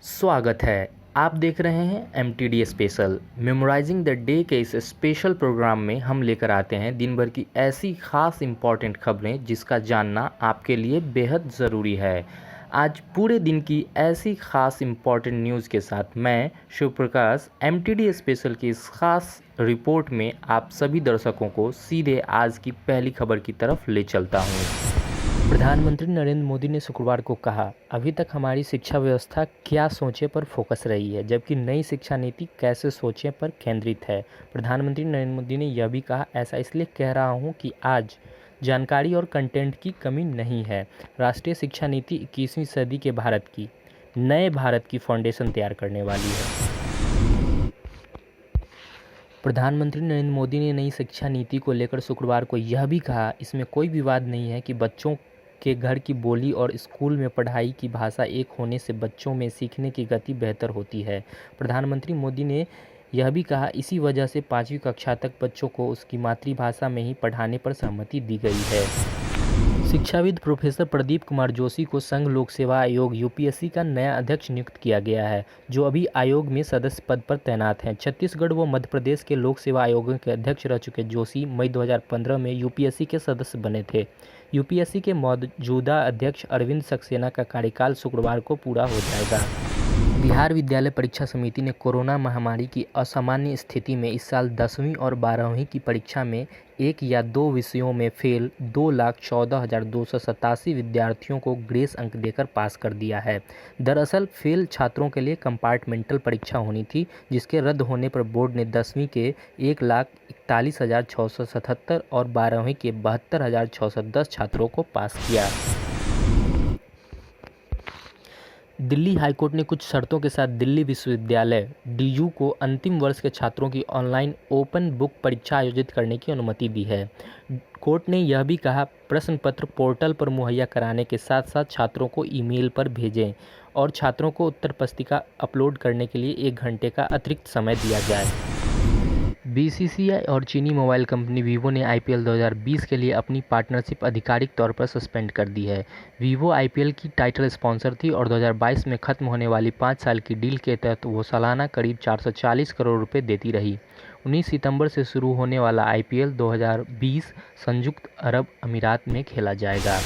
स्वागत है। आप देख रहे हैं MTD special memorising the day के इस स्पेशल प्रोग्राम में हम लेकर आते हैं दिन भर की ऐसी खास इम्पॉर्टेंट खबरें जिसका जानना आपके लिए बेहद ज़रूरी है। आज पूरे दिन की ऐसी खास इम्पॉर्टेंट न्यूज़ के साथ मैं शिव प्रकाश MTD स्पेशल की इस खास रिपोर्ट में आप सभी दर्शकों को सीधे आज की पहली खबर की तरफ ले चलता हूँ। प्रधानमंत्री नरेंद्र मोदी ने शुक्रवार को कहा, अभी तक हमारी शिक्षा व्यवस्था क्या सोचे पर फोकस रही है, जबकि नई शिक्षा नीति कैसे सोचे पर केंद्रित है। प्रधानमंत्री नरेंद्र मोदी ने यह भी कहा, ऐसा इसलिए कह रहा हूं कि आज जानकारी और कंटेंट की कमी नहीं है। राष्ट्रीय शिक्षा नीति 21वीं सदी के भारत की नए भारत की फाउंडेशन तैयार करने वाली है। प्रधानमंत्री नरेंद्र मोदी ने नई शिक्षा नीति को लेकर शुक्रवार को यह भी कहा, इसमें कोई विवाद नहीं है कि बच्चों के घर की बोली और स्कूल में पढ़ाई की भाषा एक होने से बच्चों में सीखने की गति बेहतर होती है। प्रधानमंत्री मोदी ने यह भी कहा, इसी वजह से 5वीं कक्षा तक बच्चों को उसकी मातृभाषा में ही पढ़ाने पर सहमति दी गई है। शिक्षाविद प्रोफेसर प्रदीप कुमार जोशी को संघ लोक सेवा आयोग UPSC का नया अध्यक्ष नियुक्त किया गया है, जो अभी आयोग में सदस्य पद पर तैनात हैं। छत्तीसगढ़ व मध्य प्रदेश के लोक सेवा आयोगों के अध्यक्ष रह चुके जोशी मई 2015 में UPSC के सदस्य बने थे। UPSC के मौजूदा अध्यक्ष अरविंद सक्सेना का कार्यकाल शुक्रवार को पूरा हो जाएगा। बिहार विद्यालय परीक्षा समिति ने कोरोना महामारी की असामान्य स्थिति में इस साल 10वीं और 12वीं की परीक्षा में एक या दो विषयों में फेल 2,14,287 विद्यार्थियों को ग्रेस अंक देकर पास कर दिया है। दरअसल फेल छात्रों के लिए कंपार्टमेंटल परीक्षा होनी थी, जिसके रद्द होने पर बोर्ड ने 10वीं के 1,41,677 और 12वीं के 72,610 छात्रों को पास किया। दिल्ली हाईकोर्ट ने कुछ शर्तों के साथ दिल्ली विश्वविद्यालय DU को अंतिम वर्ष के छात्रों की ऑनलाइन ओपन बुक परीक्षा आयोजित करने की अनुमति दी है। कोर्ट ने यह भी कहा, प्रश्न पत्र पोर्टल पर मुहैया कराने के साथ साथ छात्रों को ईमेल पर भेजें और छात्रों को उत्तर पुस्तिका अपलोड करने के लिए 1 घंटे का अतिरिक्त समय दिया जाए। BCCI और चीनी मोबाइल कंपनी वीवो ने IPL 2020 के लिए अपनी पार्टनरशिप आधिकारिक तौर पर सस्पेंड कर दी है। वीवो IPL की टाइटल स्पॉन्सर थी और 2022 में खत्म होने वाली 5 साल की डील के तहत वो सालाना करीब 440 करोड़ रुपए देती रही। 19 सितंबर से शुरू होने वाला IPL 2020 संयुक्त अरब अमीरात में खेला जाएगा।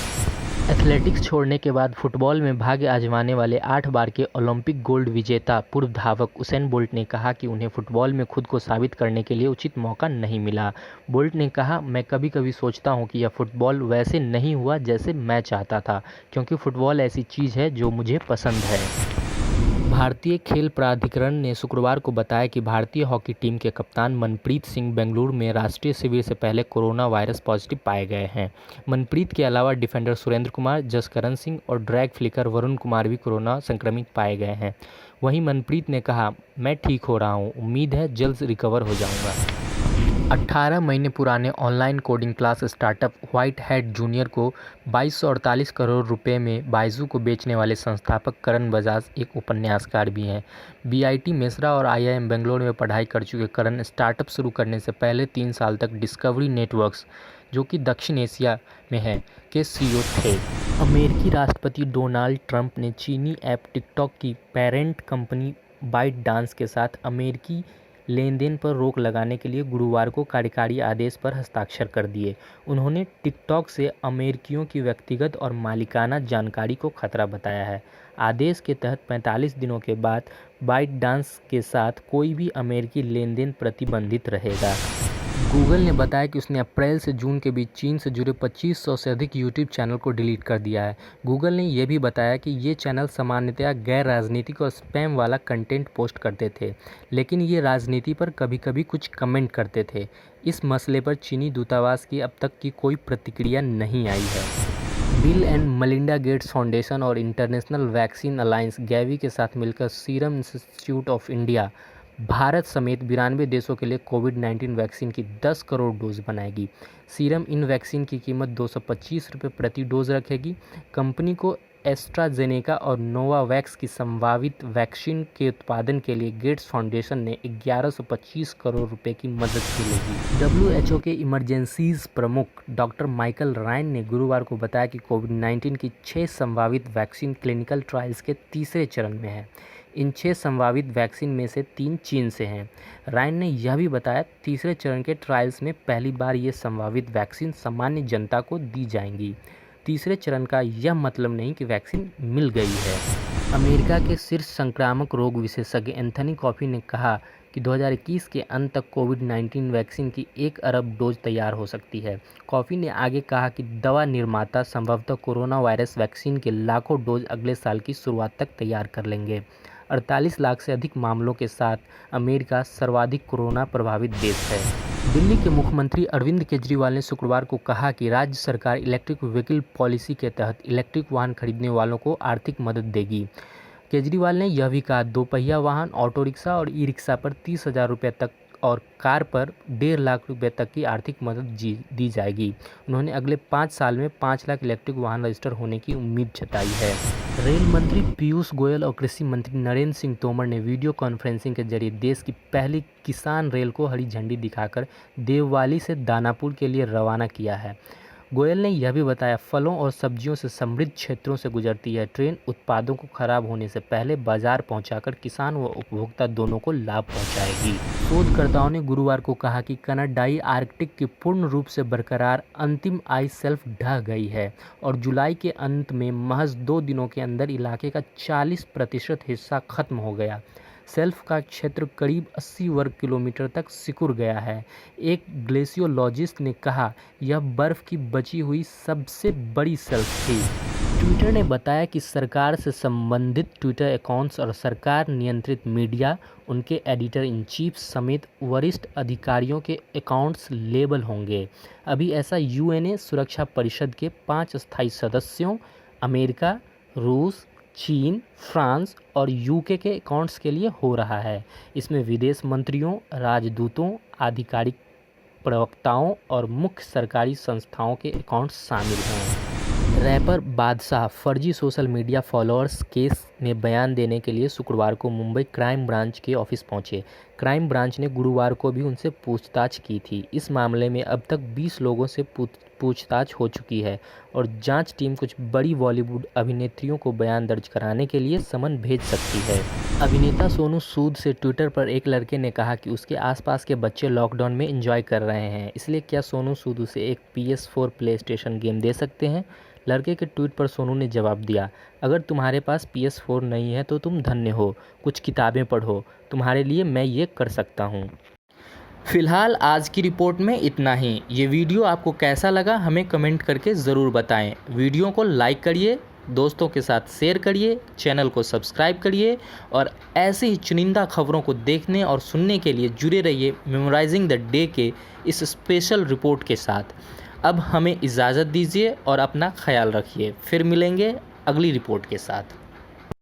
एथलेटिक्स छोड़ने के बाद फुटबॉल में भाग्य आजमाने वाले 8 बार के ओलंपिक गोल्ड विजेता पूर्व धावक उसेन बोल्ट ने कहा कि उन्हें फुटबॉल में खुद को साबित करने के लिए उचित मौका नहीं मिला। बोल्ट ने कहा, मैं कभी कभी सोचता हूं कि यह फुटबॉल वैसे नहीं हुआ जैसे मैं चाहता था, क्योंकि फुटबॉल ऐसी चीज़ है जो मुझे पसंद है। भारतीय खेल प्राधिकरण ने शुक्रवार को बताया कि भारतीय हॉकी टीम के कप्तान मनप्रीत सिंह बेंगलुरु में राष्ट्रीय शिविर से पहले कोरोना वायरस पॉजिटिव पाए गए हैं। मनप्रीत के अलावा डिफेंडर सुरेंद्र कुमार, जसकरण सिंह और ड्रैग फ्लिकर वरुण कुमार भी कोरोना संक्रमित पाए गए हैं। वहीं मनप्रीत ने कहा, मैं ठीक हो रहा हूं, उम्मीद है जल्द रिकवर हो जाऊंगा। 18 महीने पुराने online coding class startup white hat junior को 2248 करोड़ रुपए में बायजू को बेचने वाले संस्थापक करण बजाज एक उपन्यासकार भी हैं। BIT मेसरा और IIM बेंगलोर में पढ़ाई कर चुके करण स्टार्टअप शुरू करने से पहले 3 साल तक डिस्कवरी नेटवर्क्स, जो कि दक्षिण एशिया में है, के CEO थे। अमेरिकी राष्ट्रपति डोनाल्ड ट्रंप ने चीनी ऐप टिकटॉक की पेरेंट कंपनी बाइटडांस के साथ अमेरिकी लेन देन पर रोक लगाने के लिए गुरुवार को कार्यकारी आदेश पर हस्ताक्षर कर दिए। उन्होंने टिकटॉक से अमेरिकियों की व्यक्तिगत और मालिकाना जानकारी को खतरा बताया है। आदेश के तहत 45 दिनों के बाद बाइटडांस के साथ कोई भी अमेरिकी लेन देन प्रतिबंधित रहेगा। गूगल ने बताया कि उसने अप्रैल से जून के बीच चीन से जुड़े 2500 से अधिक यूट्यूब चैनल को डिलीट कर दिया है। गूगल ने यह भी बताया कि ये चैनल सामान्यतया गैर राजनीतिक और स्पैम वाला कंटेंट पोस्ट करते थे, लेकिन ये राजनीति पर कभी कभी कुछ कमेंट करते थे। इस मसले पर चीनी दूतावास की अब तक की कोई प्रतिक्रिया नहीं आई है। Bill and Melinda Gates foundation और इंटरनेशनल वैक्सीन अलायंस गैवी के साथ मिलकर serum institute of India Bharat समेत 92 देशों के लिए कोविड-19 वैक्सीन की 10 करोड़ डोज बनाएगी। सीरम इन वैक्सीन की कीमत 225 रुपये प्रति डोज रखेगी। कंपनी को एस्ट्राजेनेका और नोवावैक्स की संभावित वैक्सीन के उत्पादन के लिए गेट्स फाउंडेशन ने 1125 करोड़ रुपए की मदद मिलेगी। WHO के इमरजेंसीज प्रमुख डॉक्टर माइकल रायन ने गुरुवार को बताया कि कोविड-19 की 6 संभावित वैक्सीन क्लिनिकल ट्रायल्स के तीसरे चरण में है। इन 6 संभावित वैक्सीन में से 3 चीन से हैं। रायन ने यह भी बताया तीसरे चरण के ट्रायल्स में पहली बार ये संभावित वैक्सीन सामान्य जनता को दी जाएंगी। तीसरे चरण का यह मतलब नहीं कि वैक्सीन मिल गई है। अमेरिका के शीर्ष संक्रामक रोग विशेषज्ञ एंथनी फॉची ने कहा कि 2021 के अंत तक कोविड-19 वैक्सीन की 1 अरब डोज तैयार हो सकती है। फॉची ने आगे कहा कि दवा निर्माता संभवतः कोरोना वायरस वैक्सीन के लाखों डोज अगले साल की शुरुआत तक तैयार कर लेंगे। 48 लाख से अधिक मामलों के साथ अमेरिका सर्वाधिक कोरोना प्रभावित देश है। दिल्ली के मुख्यमंत्री अरविंद केजरीवाल ने शुक्रवार को कहा कि राज्य सरकार इलेक्ट्रिक व्हीकल पॉलिसी के तहत इलेक्ट्रिक वाहन खरीदने वालों को आर्थिक मदद देगी। केजरीवाल ने यह भी कहा 2 पहिया वाहन, ऑटो रिक्शा और ई रिक्शा पर 30,000 रुपये तक और कार पर 1.5 लाख रुपये तक की आर्थिक मदद दी जाएगी। उन्होंने अगले 5 साल में 5 लाख इलेक्ट्रिक वाहन रजिस्टर होने की उम्मीद जताई है। रेल मंत्री पीयूष गोयल और कृषि मंत्री नरेंद्र सिंह तोमर ने वीडियो कॉन्फ्रेंसिंग के जरिए देश की पहली किसान रेल को हरी झंडी दिखाकर देववाली से दानापुर के लिए रवाना किया है। गोयल ने यह भी बताया फलों और सब्जियों से समृद्ध क्षेत्रों से गुजरती है ट्रेन उत्पादों को खराब होने से पहले बाजार पहुंचाकर किसान व उपभोक्ता दोनों को लाभ पहुंचाएगी। शोधकर्ताओं ने गुरुवार को कहा कि कनाडाई आर्कटिक की पूर्ण रूप से बरकरार अंतिम आइस शेल्फ ढह गई है और जुलाई के अंत में महज 2 दिनों के अंदर इलाके का 40% हिस्सा खत्म हो गया। शेल्फ का क्षेत्र करीब 80 वर्ग किलोमीटर तक सिकुड़ गया है। एक ग्लेशियोलॉजिस्ट ने कहा यह बर्फ की बची हुई सबसे बड़ी शेल्फ थी। ट्विटर ने बताया कि सरकार से संबंधित ट्विटर अकाउंट्स और सरकार नियंत्रित मीडिया, उनके एडिटर इन चीफ समेत वरिष्ठ अधिकारियों के अकाउंट्स लेबल होंगे। अभी ऐसा यूएनए सुरक्षा परिषद के 5 स्थायी सदस्यों अमेरिका, रूस, चीन, फ्रांस और यूके के अकाउंट्स के लिए हो रहा है। इसमें विदेश मंत्रियों, राजदूतों, आधिकारिक प्रवक्ताओं और मुख्य सरकारी संस्थाओं के अकाउंट्स शामिल हैं। रैपर बादशाह फर्जी सोशल मीडिया फॉलोअर्स केस में बयान देने के लिए शुक्रवार को मुंबई क्राइम ब्रांच के ऑफिस पहुंचे। क्राइम ब्रांच ने गुरुवार को भी उनसे पूछताछ की थी। इस मामले में अब तक 20 लोगों से पूछताछ हो चुकी है और जांच टीम कुछ बड़ी बॉलीवुड अभिनेत्रियों को बयान दर्ज कराने के लिए समन भेज सकती है। अभिनेता सोनू सूद से ट्विटर पर एक लड़के ने कहा कि उसके आसपास के बच्चे लॉकडाउन में एंजॉय कर रहे हैं, इसलिए क्या सोनू सूद उसे एक PS4 प्लेस्टेशन गेम दे सकते हैं। लड़के के ट्वीट पर सोनू ने जवाब दिया, अगर तुम्हारे पास PS4 नहीं है तो तुम धन्य हो, कुछ किताबें पढ़ो, तुम्हारे लिए मैं ये कर सकता हूँ। फिलहाल आज की रिपोर्ट में इतना ही। ये वीडियो आपको कैसा लगा हमें कमेंट करके ज़रूर बताएं। वीडियो को लाइक करिए, दोस्तों के साथ शेयर करिए, चैनल को सब्सक्राइब करिए और ऐसे ही चुनिंदा खबरों को देखने और सुनने के लिए जुड़े रहिए मेमोराइजिंग द डे के इस स्पेशल रिपोर्ट के साथ। अब हमें इजाज़त दीजिए और अपना ख्याल रखिए। फिर मिलेंगे अगली रिपोर्ट के साथ।